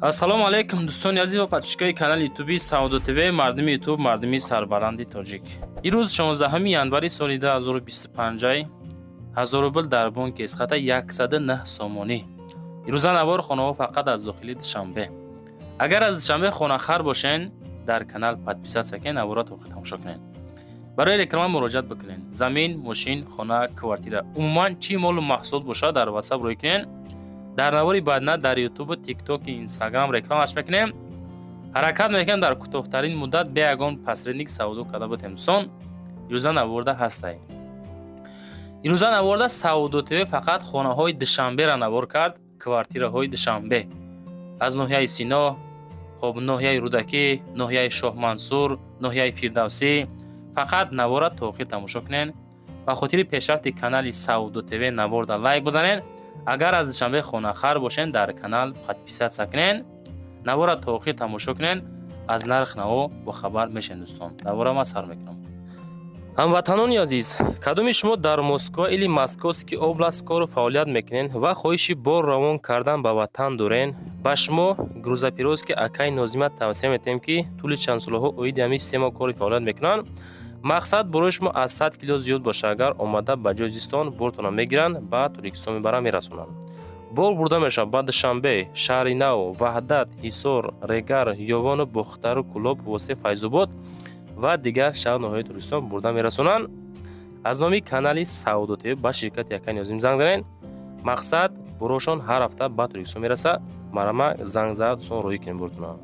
ассалому алайкум дӯстони азиз ва подписчикои канали ютуби Саудо ТВ, мардуми ютуб, мардуми сарбаланди тоҷик. Ирӯз 16 январи соли 2025 1000 рубл дар бонки эсқата 109 сомонӣ. ирӯза навор хонаҳо фақат аз дохили Душанбе. Агар аз Душанбе хонахар бошен, дар канал подписатсия кунед, навора тоқи тамошо кунед. барои реклама муроҷиат бикунед. Замин, мошин, хона, квартира, умуман чӣ молу маҳсулот бошад дар WhatsApp рӯй кунед. дар навори баъдна дар ютуб, тикток, инстаграм рекламаш мекунем. ҳаракат мекунем дар кӯтоҳтарин муддат бе ягон посредник савдо карда бутем. Сон ирӯза наворда ҳастай. ирӯза наворда Саудо ТВ фақат хонаҳои Душанберо навор кард, квартираҳои Душанбе. аз ноҳияи Сино, хоб ноҳияи Рудакӣ, ноҳияи Шоҳмансур, ноҳияи Фирдавсӣ фақат навора то охир тамошо кунед. ба хотири пешрафти канали Саудо ТВ наворда лайк бизанед. агар аз Душанбе хонахар бошен, дар канал подписатсия кунед. навора то охир тамошо кунед. аз нарх наво бохабар мешавед дӯстон. навора ма сар мекунам. ҳамватанони азиз, кадоми шумо дар Москва или Московский област кору фаъолият мекунед ва хоҳиши бор равон кардан ба ватан дорен, ба шумо грузопировски акаи Нозима тавсия метем ки тӯли чандсолаҳо оиди ҳамин система кори фаъолият мекунанд. мақсад барои шумо аз 100 кило зиёд боша. агар омада ба ҷои зистон бортона мегиранд, ба Туркистон мебаранд, мерасонанд. бор бурда мешавад ба Душанбе, Шаҳри Нав, Ваҳдат, Ҳисор, Регар, Ёвону, Бухтару, Кулоб, Восе, Файзобод ва дигар шаҳр ноҳияи Туркистон бурда мерасонанд. аз номи канали Саудо ТВ ба ширкати Якаи Нозим занг занед. мақсад борошон ҳар ҳафта ба Туркистон мераса. марама занг зад сон роҳӣ кунед бортона.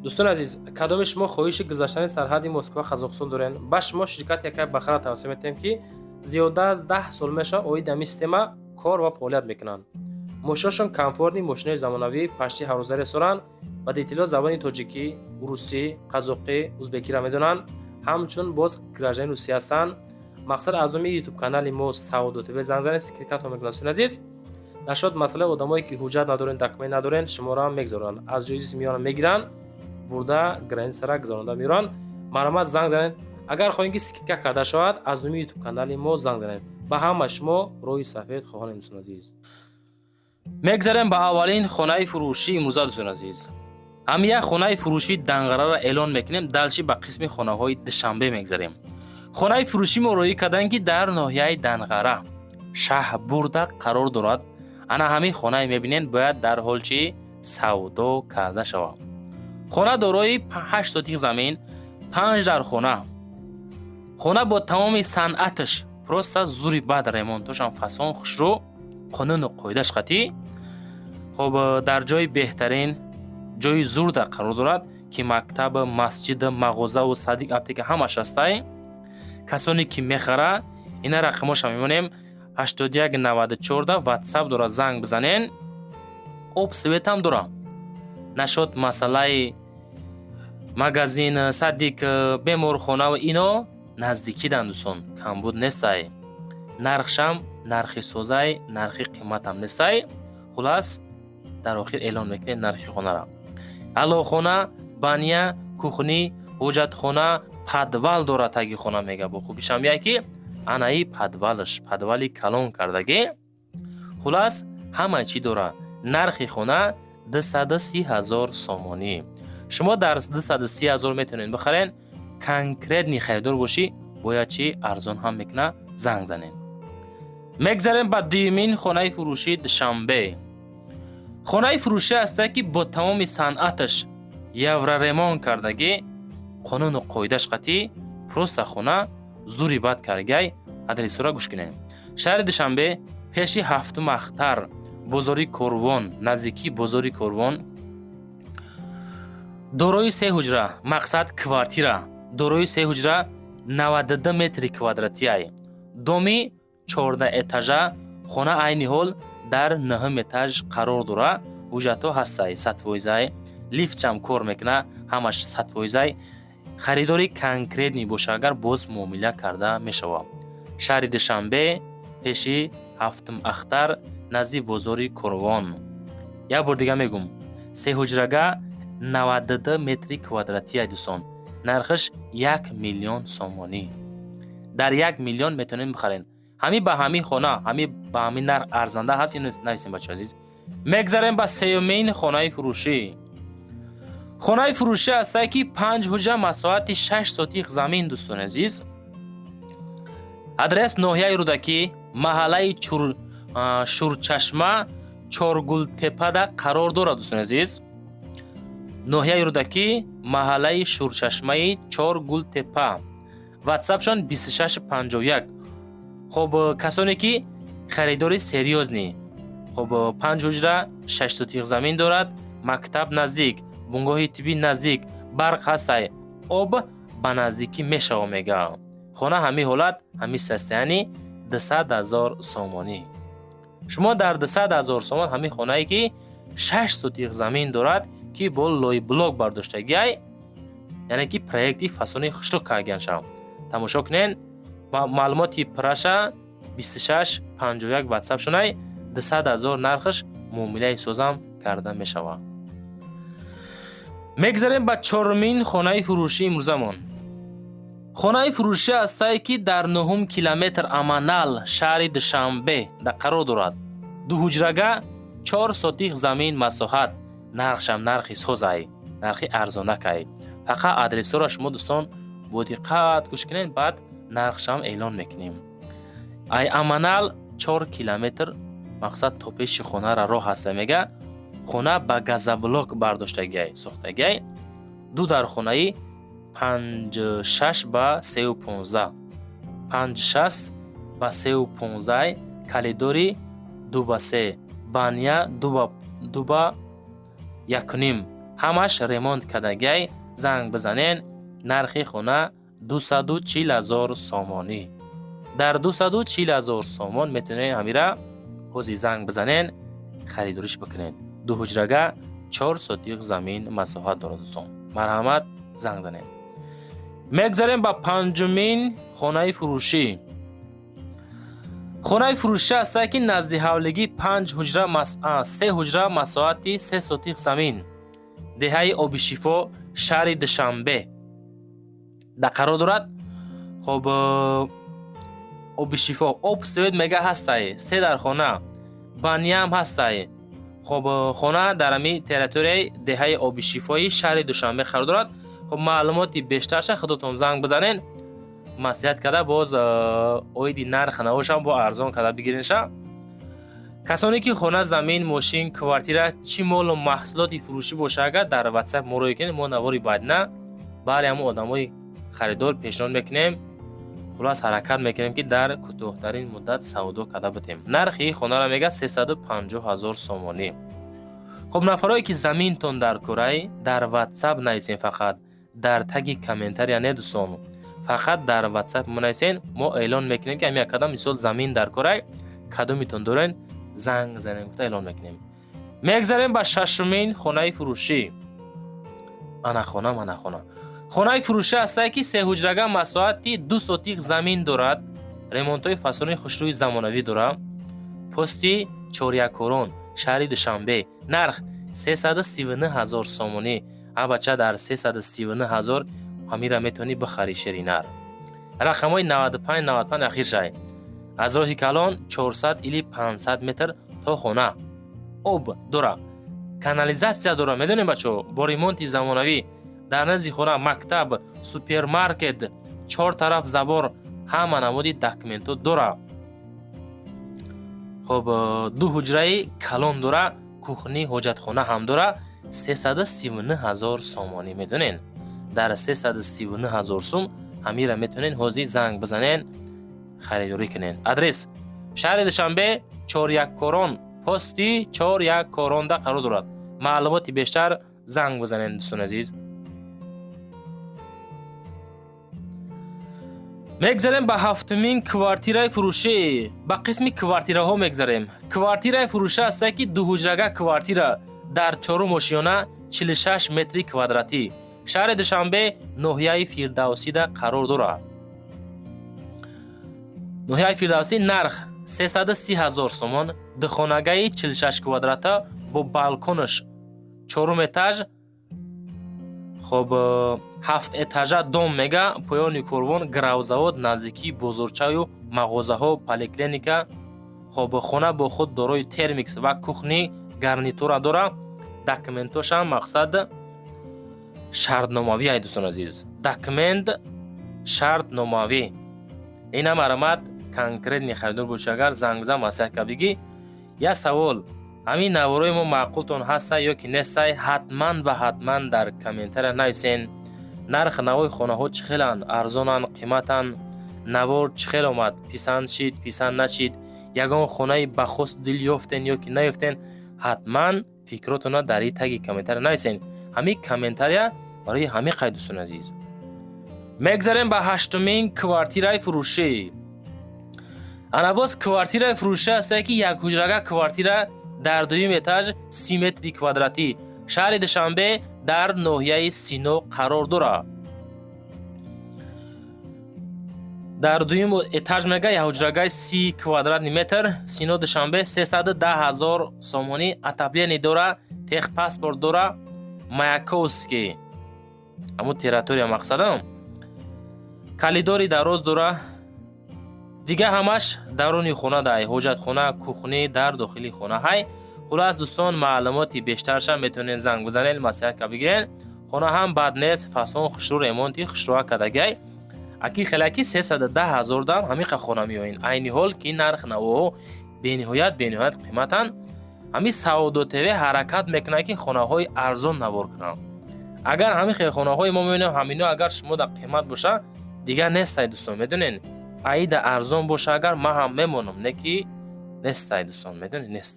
дӯстони азиз, кадоми шумо хоҳиши гузаштани сарҳади Москва Қазоқистон дорен, ба шумо ширкати Якаи Бахара тавсия метем ки зиёда аз 10 сол меша оиди ҳамин система кор ва фаъолият мекунанд. мошинашон комфортни мошинаи замонавӣ пашти ҳаррӯзаи соранд ва детилҳо забони тоҷикӣ, русӣ, қазоқӣ, узбекиро медонанд. ҳамчун боз граждани русӣ ҳастанд. мақсад аз номи ютуб канали мо Саудо ТВ занг занед, скринкатро мекунед. дӯстони азиз, нашод масъалаи одамое ки ҳуҷҷат надорен, документ надорен, шумора мегзоранд, аз ҷои зист меёранд, мегиранд, бурда границара гузаронда меёранд. марамат занг занед. агар хоҳед ки скидка карда шавад, аз номи ютуб канали мо занг занед. ба ҳама шумо роҳи сафед хоҳонем. дӯстони азиз, мегзарем ба аввалин хонаи фурӯшӣ имрӯза. дӯстони азиз, ҳам як хонаи фурӯшии Данғараро эълон мекунем. далши ба қисми хонаҳои Душанбе мегзарем. хонаи фурӯшӣ мо роҳӣ кардем ки дар ноҳияи Данғара Шаҳбурда қарор дорад. ана ҳамин хонае мебинед, бояд дар ҳол чи савдо карда шавад. хона дорои 8 сотик замин, 5 дар хона. хона бо тамоми санъаташ, просто зури бад ремонтошам фасон, хушрӯ, қонуну қоидаш қатӣ. хоб дар ҷои беҳтарин, ҷои зурда қарор дорад ки мактаб, масҷид, мағозаву садик, аптека ҳамаш ҳастай. касоне ки мехара, ина рақамоша мемонем 8194 WhatsApp дора, занг бизанен. обсветам дора. нашод масъалаи магазин, садик, беморхона ва ино наздикидан дӯстон, камбуд нестай. нархшам нархи созай, нархи қиматам нестай. хулас дар охир эълон мекунем нархи хонара. алохона, баня, кухни, ҳоҷатхона, падвал дора. таги хона мега бо хубишам яки анаи падвалаш, падвали калон кардаги. хулас ҳама чӣ дора. нархи хона 230,000 сомонӣ. шумо дар 230,000 метавонед бихарен. конкретни харидор бошӣ, бояд чи арзон ҳам мекуна, занг занед. мегзарем ба дуюмин хонаи фурӯшии Душанбе. хонаи фурӯшӣ ҳастае ки бо тамоми санъаташ евроремонт кардаги, қонуну қоидаш қатӣ, просто хона зури бад каргай. адресора гӯш кунед. шаҳри Душанбе, пеши 7 Ахтар, бозори Корвон, наздики бозори Корвон. дорои 3 ҳуҷра, мақсад квартира. дорои 3 ҳуҷра 92 метри квадратияй. доми 14 этажа. хона айни ҳол дар 9 этаж қарор дора. ҳуҷҷатҳо ҳастай, сатвоизай, лифтчам кор мекуна, ҳамаш сатвоизай. харидори конкретни боша, агар боз муомила карда мешавад. шаҳри Душанбе, пеши 7 Ахтар, назди бозори Корвон. як бор дига мегум, 3 ҳуҷрага 92 метри квадратия дӯстон. нархаш 1 миллион сомонӣ. дар 1 миллион метавонем бихарен. ҳамин ба ҳамин хона, ҳамин ба ҳамин нарх арзанда ҳаст ё нависем бачаҳо азиз. мегзарем ба сеюмин хонаи фурӯшӣ. хонаи фурӯшӣ ҳастае ки 5 ҳуҷра масоҳати 6 сотиқ замин дӯстони азиз. адрес ноҳияи рӯдакӣ, маҳаллаи шурчашма, чоргултепада қарор дорад дӯстони азиз. ноҳияи рӯдакӣ, маҳаллаи шурчашмаи чоргултепа. ватсапшон 2651. хоб касоне ки харидори серьёзни. хоб 5 ҳуҷра 6 сотиқ замин дорад, мактаб наздик, бунгоҳи тиббӣ наздик, барқ ҳастай, об ба наздикӣ мешава мега. хона ҳамин ҳолат, ҳамин состоянӣ 200,000 сомонӣ. шумо дар 200,000 сомон ҳамин хонае ки 6 сотиқ замин дорад ки бо лои блок бардоштагиай, яъне ки проекти фасони хуштук кардганшав. тамошо кунен. маълумоти праша 2651 ватсап шунай 200,000 нархаш муомилаи созам карда мешава. мегзарем ба чорумин хонаи фурӯшии имрӯзамон. хонаи фурӯшӣ ҳастае ки дар 9 километр Аманал, шаҳри Душанбе да қарор дорад. 2 ҳуҷрага 4 сотиқ замин масоҳат. нархшам нархи созай, нархи арзонакай. фақат адресҳоро шумо дӯстон бо диққат гӯш кунед, баъд нархшам эълон мекунем. ай Аманал 4 километр, мақсад то пеши хонара роҳ ҳаста мега. хона ба газоблок бардоштагиай, сохтагиай. ду дар хонаи 56 ба 315. 56 ба 315 калидори 2 ба 3, бания 2 ба 1.5. ҳамаш ремонт кардагиай. занг бизанен. нархи хона 240,000 сомонӣ. дар 240,000 сомон метавонед ҳамира ҳозир занг бизанен, харидориш бикунед. 2 ҳуҷрага 4 сотиқ замин масоҳат дорад дӯстон. марҳамат, занг занед. мегзарем ба панҷумин хонаи фурӯшӣ. хонаи фурӯшӣ ҳастае ки назди ҳавлигӣ 3 ҳуҷра масоҳати 3 сотиқ замин. деҳаи Обишифо, шаҳри Душанбе да қарор дорад. хоб Обишифо об свет мега ҳастай, 3 дар хона, баниям ҳастай. хоб хона дар ами территорияи деҳаи Обишифои шаҳри Душанбе қарор дорад. хоб маълумоти бештарша худотон занг бизанен, маслиҳат карда боз оиди нарх навошам бо арзон карда бигиринша. касоне ки хона, замин, мошин, квартира, чӣ молу маҳсулоти фурӯшӣ боша, агар дар ватсап муроҷиат кунед, мо навори баъдина бари ҳамон одамои харидор пешниҳод мекунем. хулос ҳаракат мекунем ки дар кӯтоҳтарин муддат савдо карда битем. нархи хонаро мега 350,000 сомонӣ. хоб нафарое ки заминтон дар кӯрай, дар ватсап нависен, фақат дар таги комментария не дӯстон, фақат дар ватсап монависен. мо эълон мекунем ки ҳамин кадом мисол замин дар кӯрай, кадомитон дорен, занг занем гуфта эълон мекунем. мегзарем ба шашумин хонаи фурӯшӣ. ана хона. хонаи фурӯшӣ ҳастае ки 3 ҳуҷрага масоҳати 2 сотиқ замин дорад. ремонтҳои фасони хушрӯи замонавӣ дорад. пости Чорякорон, шаҳри Душанбе. нарх 339,000 сомонӣ. абача дар 339,000 ҳамира метавонӣ бихарӣ ширинар. рақамҳои 95 ахир шай. аз роҳи калон 400 или 500 метр то хона. об дора, канализатсия дора. медонем бачо, бо ремонти замонавӣ дар назди хона мактаб, супермаркет, 4 тараф забор, ҳама намуди документҳо дора. хоб 2 ҳуҷраи калон дора, кухни, ҳоҷатхона ҳам дора. 339,000 сомонӣ. медонен дар 339,000 сум ҳамира метавонен ҳозир занг бизанен, харидорӣ кунен. адрес шаҳри Душанбе, Чорякорон, пости Чорякоронда қарор дорад. маълумоти бештар занг бизанен дӯстон азиз. мегзарем ба ҳафтумин квартираи фурӯшӣ. ба қисми квартираҳо мегзарем. квартираи фурӯшӣ ҳастае ки 2 ҳуҷрага квартира дар 4 ошёна, 46 метри квадратӣ. шаҳри Душанбе, ноҳияи Фирдавсида қарор дорад. ноҳияи Фирдавсӣ, нарх 330,000 сомон. духонагаи 46 квадрата бо балконаш 4 этаж. хоб 7 этажа дом мега, поёни корвон, гравзавод, наздикии бозорчаю мағозаҳо, поликлиника. хоб хона бо худ дорои термикс ва кухни, гарнитура дора. Документош ҳам мақсад шартномавӣ ай дӯстон азиз. Документ шартномавӣ. ин ҳам арамат конкретни харидор буд. Агар занг бизан масъалат ка биги я савол ҳамин наворои мо маъқултон ҳастай ё ки нестай, ҳатман ва ҳатман дар комментария нависен. нарх навои хонаҳо чӣ хеланд, арзонанд, қиматанд, навор чӣ хел омад, писанд шид, писанд нашид, ягон хонаи ба хост дил ёфтен ё ки наёфтен, ҳатман фикротона дар ин таги комментария нависен. ҳамин комментария барои ҳамин қайд дӯстон азиз. мегзарем ба ҳаштумин квартираи фурӯшӣ. анабоз квартираи фурӯшӣ ҳастае ки як ҳуҷрага квартира дар дуюм этаж 30 метри квадратӣ шаҳри Душанбе дар ноҳияи Сино қарор дорад. дар дуюм этаж мега як ҳуҷрагаи 30 квадратни метр Сино Душанбе 310,000 сомонӣ отопление дора, техпаспорт дора, Маяковский аму территория мақсадам калидори дароз дора. дига ҳамаш даруни хона дай, ҳоҷатхона, кухни дар дохили хона ҳай. хулас дӯстон маълумоти бештарша метавонен занг бизанен, маслиҳат ка бигирен. хона ҳам бад нест, фасон хушрӯ ремонти хушрӯа кардагай. аки хелаки 310,000 дам ҳамиқа хона меоин. айни ҳол ки нарх навоҳо бениҳоят қиматанд. ҳами Саудо ТВ ҳаракат мекунад ки хонаҳои арзон навор кунанд. агар ҳамин хел хонаҳои мо мебинем ҳамино агар шумо да қимат боша дига нестай дӯстон, медонен. аида арзон боша агар ма ҳам мемонам, не ки нестай дӯстон, медонен, нест.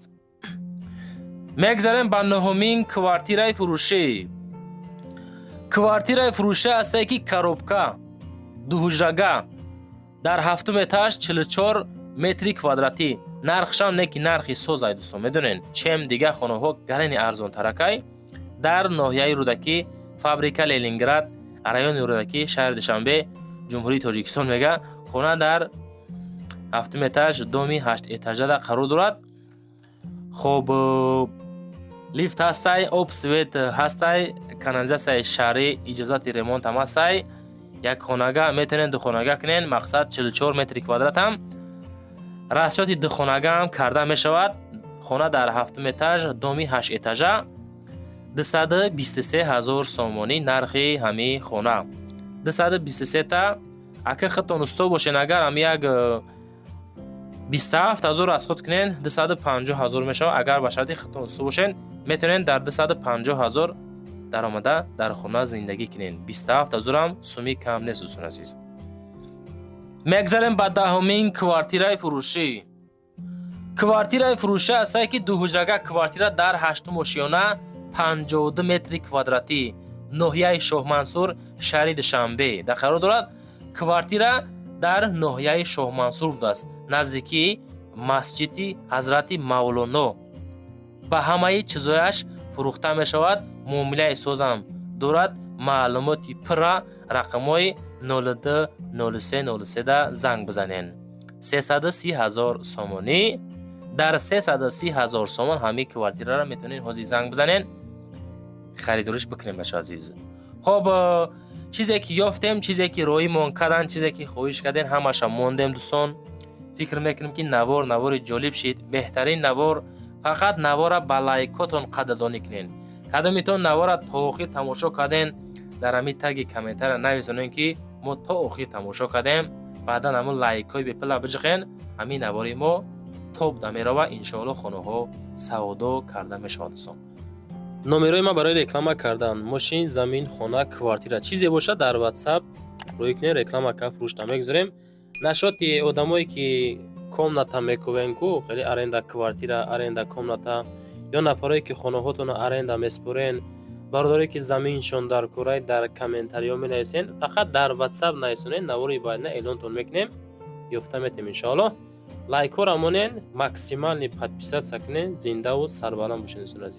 мегзарем ба нуҳумин квартираи фурӯшӣ. квартираи фурӯшӣ ҳастае ки коробка дуҳуҷрага дар ҳафтум этаж 44 метри квадратӣ. нархшам не ки нархи соз ай дӯстон, медонен. чем дига хонаҳо гарани арзонтаракай дар ноҳияи Рӯдакӣ, фабрика Ленинград, райони Рӯдакӣ, шаҳри Душанбе, ҷумҳурии Тоҷикистон мега. хона дар ҳафтум этаж доми 8 этажада қарор дорад. хоб лифт ҳастай, об свет ҳастай, канализатсияи шаҳрӣ, иҷозати ремонт ҳам ҳастай. як хонага метавонен духонага кунен, мақсад 44 метри квадратам. расчёти духонага ҳам карда мешавад. хона дар ҳафтум этаж доми 8 этажа 223,000 сомонӣ нархи ҳамин хона. 223 та ака хатон усто бошен, агар ҳам як 27,000 расход кунен 250,000 мешавад. агар ба шарти хатон усто бошен метавонен дар 250,000 даромада дар хона зиндагӣ кунен. 27,000 ҳам суми кам нест дӯстон азиз. мегзарем ба даҳумин квартираи фурӯшӣ. квартираи фурӯшӣ ҳастае ки дуҳуҷрага квартира дар 8 ошёна 52 метри квадратӣ ноҳияи Шоҳмансур шаҳри Душанбе дар қарор дорад. квартира дар ноҳияи Шоҳмансур будааст, наздики масҷиди ҳазрати Мавлоно. ба ҳамаи чизояш фурӯхта мешавад. муомилаи созам дорад. маълумоти пурра рақамҳои 020303 да занг бизанен. 330,000 сомонӣ. дар 330,000 сомон ҳамин квартираро метавонен ҳозир занг бизанен, харидориш бикунем баша азиз. хоб чизе ки ёфтем, чизе ки роимон карданд, чизе ки хоҳиш кардем, ҳамаша мондем дӯстон. фикр мекунем ки навори ҷолиб шид. беҳтарин навор фақат навора ба лайкотон қадрдонӣ кунен. кадомитон навора то охир тамошо карден, дар ҳамин таги комментария нависонен ки мо то охир тамошо кардем, баъдан ҳамун лайкҳои бепила биҷиқен. ҳамин навори мо топ да мерава, иншоалло хонаҳо савдо карда мешавад дӯстон. номерои ма барои реклама кардан мошин, замин, хона, квартира чизе бошад дар WhatsApp рӯй кунед, реклама ка фурӯшта мегузорем. нашоти одамое ки комната мекувен ку хеле аренда квартира, аренда комната ё нафаре ки хонаҳотон аренда меспорен, бародаре ки заминшон дар курай дар комментариё менависен, фақат дар WhatsApp нависонен, навори байна эълонтон мекунем, ёфта метем иншоалло. лайкҳо рамонен, максимални подписатсия кунен, зиндаву сарбаланд бошед дӯстон азиз.